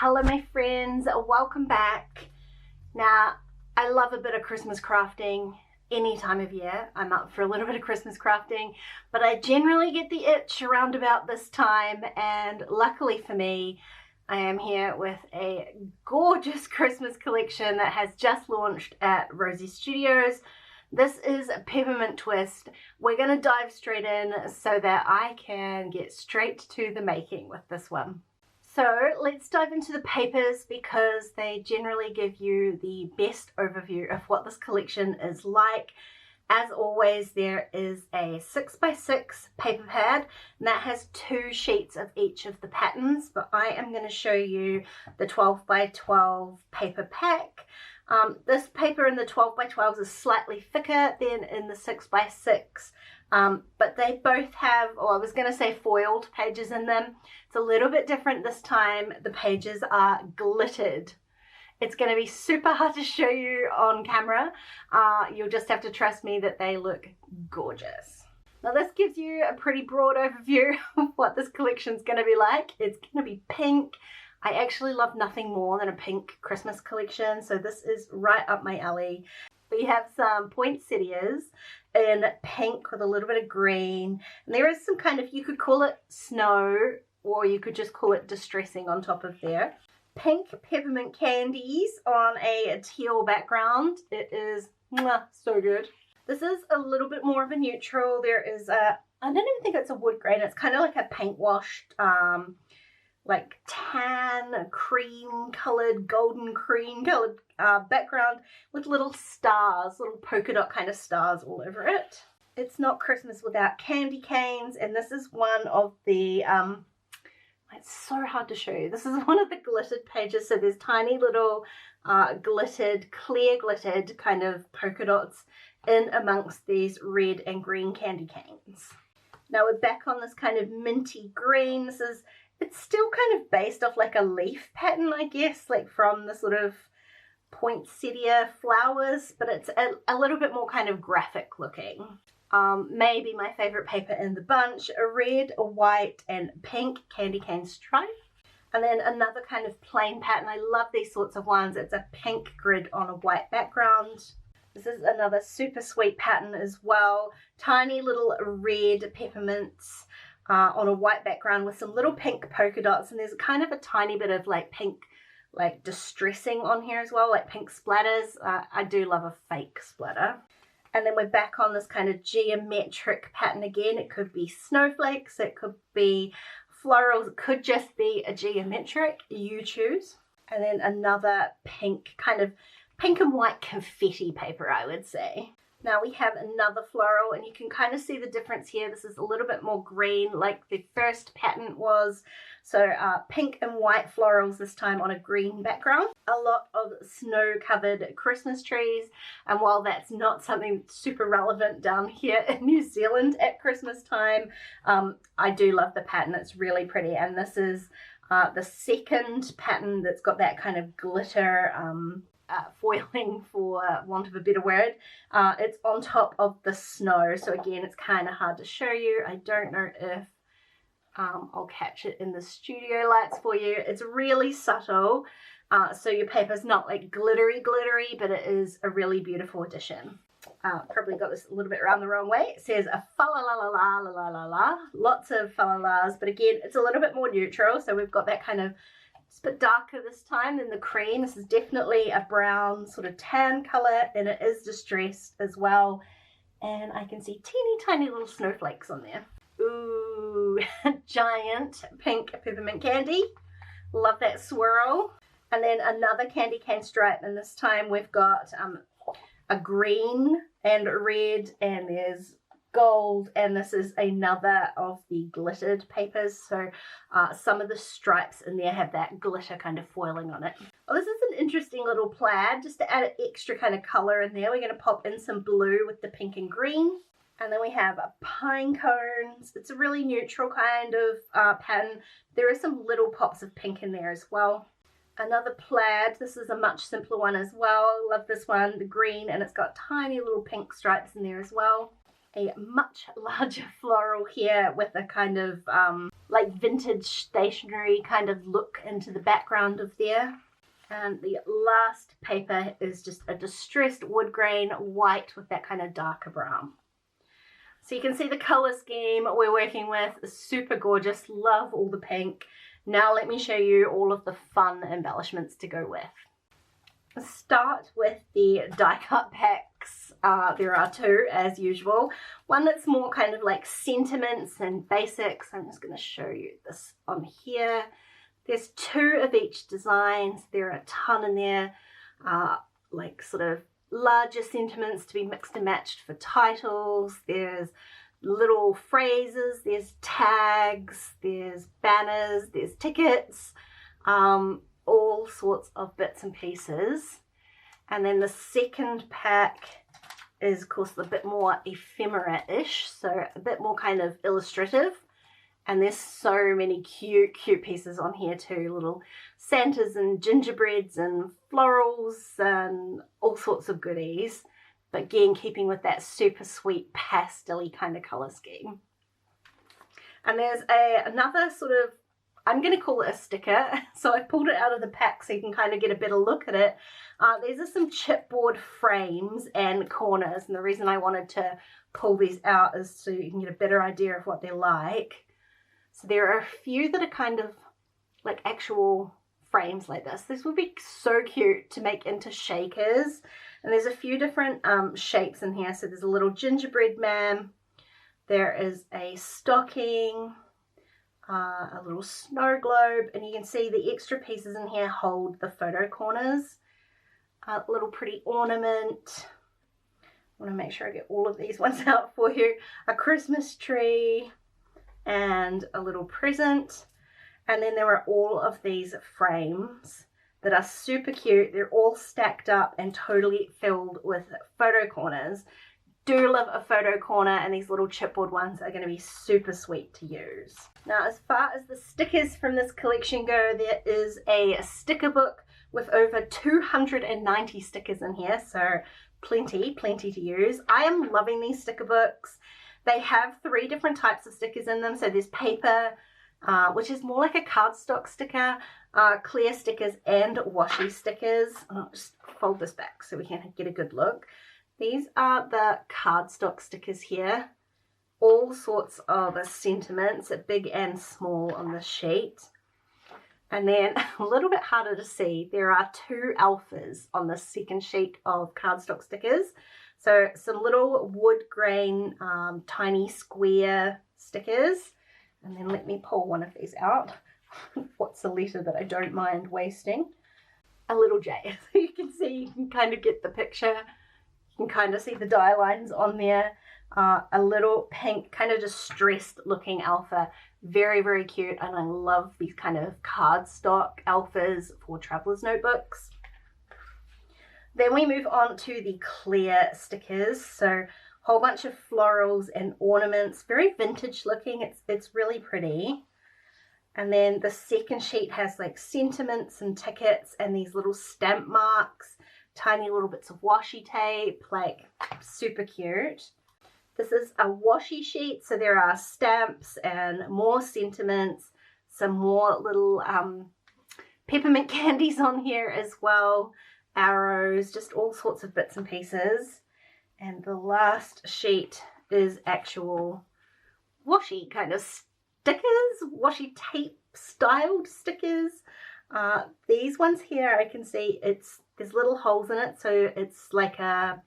Hello my friends, welcome back. Now, I love a bit of Christmas crafting any time of year. I'm up for a little bit of Christmas crafting, but I generally get the itch around about this time, and luckily for me, I am here with a gorgeous Christmas collection that has just launched at Rosie Studios. This is Peppermint Twist. We're going to dive straight in so that I can get straight to the making with this one. So let's dive into the papers because they generally give you the best overview of what this collection is like. As always, there is a 6x6 paper pad, and that has 2 sheets of each of the patterns, but I am going to show you the 12x12 paper pack. This paper in the 12x12s is slightly thicker than in the 6x6, but they both have, or I was going to say foiled pages in them. It's a little bit different this time. The pages are glittered. It's going to be super hard to show you on camera. You'll just have to trust me that they look gorgeous. Now this gives you a pretty broad overview of what this collection is going to be like. It's going to be pink. I actually love nothing more than a pink Christmas collection, so this is right up my alley. We have some poinsettias in pink with a little bit of green, and there is some kind of, you could call it snow, or you could just call it distressing on top of there. Pink peppermint candies on a teal background. It is so good. This is a little bit more of a neutral. There is a, I don't even think it's a wood grain, it's kind of like a paint washed, like tan cream colored, golden cream colored background with little stars, little polka dot kind of stars all over it. It's not Christmas without candy canes, and this is one of the it's so hard to show you. This is one of the glittered pages, so there's tiny little glittered, clear glittered kind of polka dots in amongst these red and green candy canes. Now we're back on this kind of minty green. It's still kind of based off like a leaf pattern, I guess, like from the sort of poinsettia flowers, but it's a little bit more kind of graphic looking. Maybe my favorite paper in the bunch, a red, a white, and pink candy cane stripe. And then another kind of plain pattern. I love these sorts of ones. It's a pink grid on a white background. This is another super sweet pattern as well. Tiny little red peppermints on a white background with some little pink polka dots, and there's kind of a tiny bit of like pink, like distressing on here as well, like pink splatters. I do love a fake splatter. And then we're back on this kind of geometric pattern again. It could be snowflakes, it could be florals, it could just be a geometric, you choose. And then another pink, kind of pink and white confetti paper, I would say. Now we have another floral, and you can kind of see the difference here. This is a little bit more green like the first pattern was. So pink and white florals this time on a green background. A lot of snow-covered Christmas trees, and while that's not something super relevant down here in New Zealand at Christmas time, I do love the pattern. It's really pretty, and this is the second pattern that's got that kind of glitter foiling, for want of a better word. It's on top of the snow, so again it's kind of hard to show you. I don't know if I'll catch it in the studio lights for you. It's really subtle, so your paper's not like glittery, but it is a really beautiful addition. Probably got this a little bit around the wrong way. It says a fa la la la la la la la la. Lots of fa la las, but again it's a little bit more neutral, so we've got that kind of, it's a bit darker this time than the cream. This is definitely a brown sort of tan color, and it is distressed as well. And I can see teeny tiny little snowflakes on there. Ooh, giant pink peppermint candy. Love that swirl. And then another candy cane stripe, and this time we've got a green and red, and there's gold, and this is another of the glittered papers, so some of the stripes in there have that glitter kind of foiling on it. Well, this is an interesting little plaid, just to add an extra kind of color in there. We're going to pop in some blue with the pink and green, and then we have pine cones. It's a really neutral kind of pattern. There are some little pops of pink in there as well. Another plaid. This is a much simpler one as well. Love this one, the green, and it's got tiny little pink stripes in there as well. a much larger floral here with a kind of like vintage stationery kind of look into the background of there. And the last paper is just a distressed wood grain white with that kind of darker brown. So you can see the color scheme we're working with is super gorgeous. Love all the pink. Now let me show you all of the fun embellishments to go with. Let's start with the die cut packs. There are two as usual. One that's more kind of like sentiments and basics. I'm just going to show you this on here. There's two of each designs. There are a ton in there, like sort of larger sentiments to be mixed and matched for titles. There's little phrases, there's tags, there's banners, there's tickets, all sorts of bits and pieces. And then the second pack is of course a bit more ephemera-ish, so a bit more kind of illustrative. And there's so many cute pieces on here too, little Santas and gingerbreads and florals and all sorts of goodies, but again keeping with that super sweet pastel-y kind of colour scheme. And there's another sort of, I'm going to call it a sticker, so I pulled it out of the pack so you can kind of get a better look at it. These are some chipboard frames and corners, and the reason I wanted to pull these out is so you can get a better idea of what they're like. So there are a few that are kind of like actual frames like this. This would be so cute to make into shakers. And there's a few different shapes in here. So there's a little gingerbread man. There is a stocking, a little snow globe. And you can see the extra pieces in here hold the photo corners. A little pretty ornament. I want to make sure I get all of these ones out for you. A Christmas tree. And a little present. And then there are all of these frames that are super cute. They're all stacked up and totally filled with photo corners. Do love a photo corner, and these little chipboard ones are going to be super sweet to use. Now as far as the stickers from this collection go, there is a sticker book with over 290 stickers in here, so plenty to use. I am loving these sticker books. They have 3 different types of stickers in them. So there's paper, which is more like a cardstock sticker, clear stickers, and washi stickers. I'll just fold this back so we can get a good look. These are the cardstock stickers here. All sorts of sentiments, big and small on the sheet. And then a little bit harder to see, there are 2 alphas on the second sheet of cardstock stickers. So some little wood grain, tiny square stickers. And then let me pull one of these out. What's the letter that I don't mind wasting? A little J. So you can kind of get the picture. You can kind of see the die lines on there. A little pink, kind of distressed looking alpha. Very cute. And I love these kind of cardstock alphas for traveler's notebooks. Then we move on to the clear stickers. So a whole bunch of florals and ornaments, very vintage looking. It's really pretty. And then the second sheet has like sentiments and tickets and these little stamp marks, tiny little bits of washi tape, like super cute. This is a washi sheet, so there are stamps and more sentiments, some more little peppermint candies on here as well. Arrows, just all sorts of bits and pieces. And the last sheet is actual washi kind of stickers, washi tape styled stickers. These ones here I can see there's little holes in it, so it's like a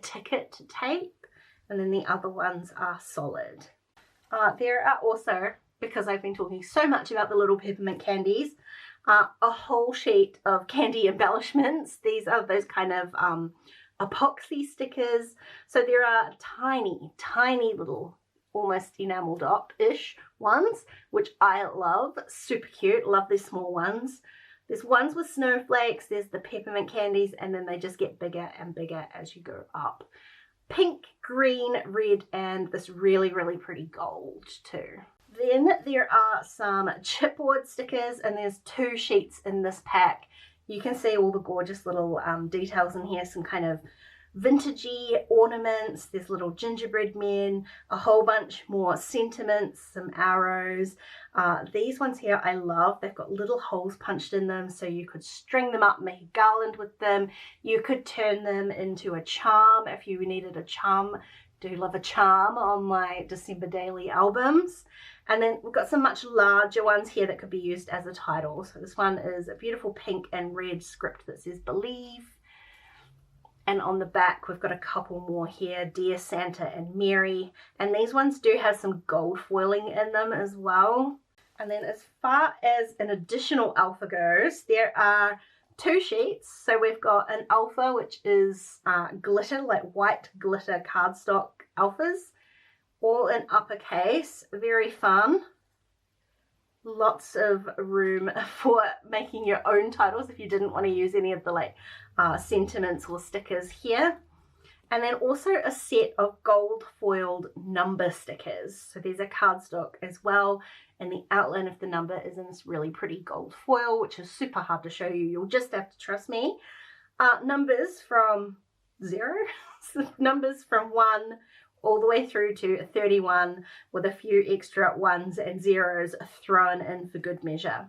ticket tape, and then the other ones are solid. There are also, because I've been talking so much about the little peppermint candies, a whole sheet of candy embellishments. These are those kind of epoxy stickers. So there are tiny little, almost enamel dot-ish ones, which I love. Super cute. Love these small ones. There's ones with snowflakes. There's the peppermint candies, and then they just get bigger and bigger as you go up. Pink, green, red, and this really pretty gold too. Then there are some chipboard stickers, and there's 2 sheets in this pack. You can see all the gorgeous little details in here, some kind of vintagey ornaments. There's little gingerbread men, a whole bunch more sentiments, some arrows. These ones here I love. They've got little holes punched in them, so you could string them up, make a garland with them. You could turn them into a charm if you needed a charm. Do love a charm on my December daily albums. And then we've got some much larger ones here that could be used as a title. So this one is a beautiful pink and red script that says Believe. And on the back we've got a couple more here, Dear Santa and Mary. And these ones do have some gold foiling in them as well. And then as far as an additional alpha goes, there are 2 sheets. So we've got an alpha, which is glitter, like white glitter cardstock alphas, all in uppercase. Very fun. Lots of room for making your own titles if you didn't want to use any of the like sentiments or stickers here. And then also a set of gold foiled number stickers. So these are cardstock as well, and the outline of the number is in this really pretty gold foil, which is super hard to show you. You'll just have to trust me. Numbers from 0, numbers from 1 all the way through to 31, with a few extra 1s and 0s thrown in for good measure.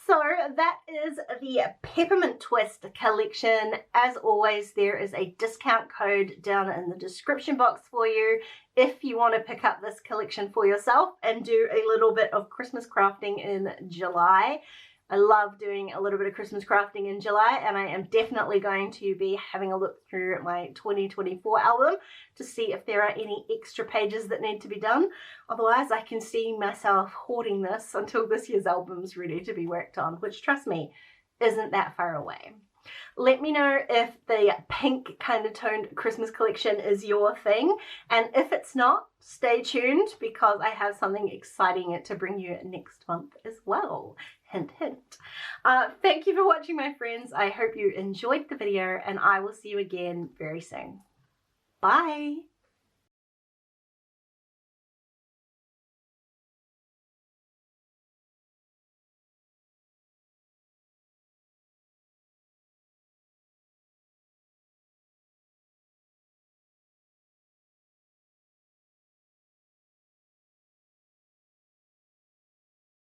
So that is the Peppermint Twist collection. As always, there is a discount code down in the description box for you if you want to pick up this collection for yourself and do a little bit of Christmas crafting in July. I love doing a little bit of Christmas crafting in July, and I am definitely going to be having a look through my 2024 album to see if there are any extra pages that need to be done. Otherwise, I can see myself hoarding this until this year's album's ready to be worked on, which, trust me, isn't that far away. Let me know if the pink kind of toned Christmas collection is your thing, and if it's not, stay tuned because I have something exciting to bring you next month as well. Hint, hint. Thank you for watching, my friends. I hope you enjoyed the video, and I will see you again very soon. Bye.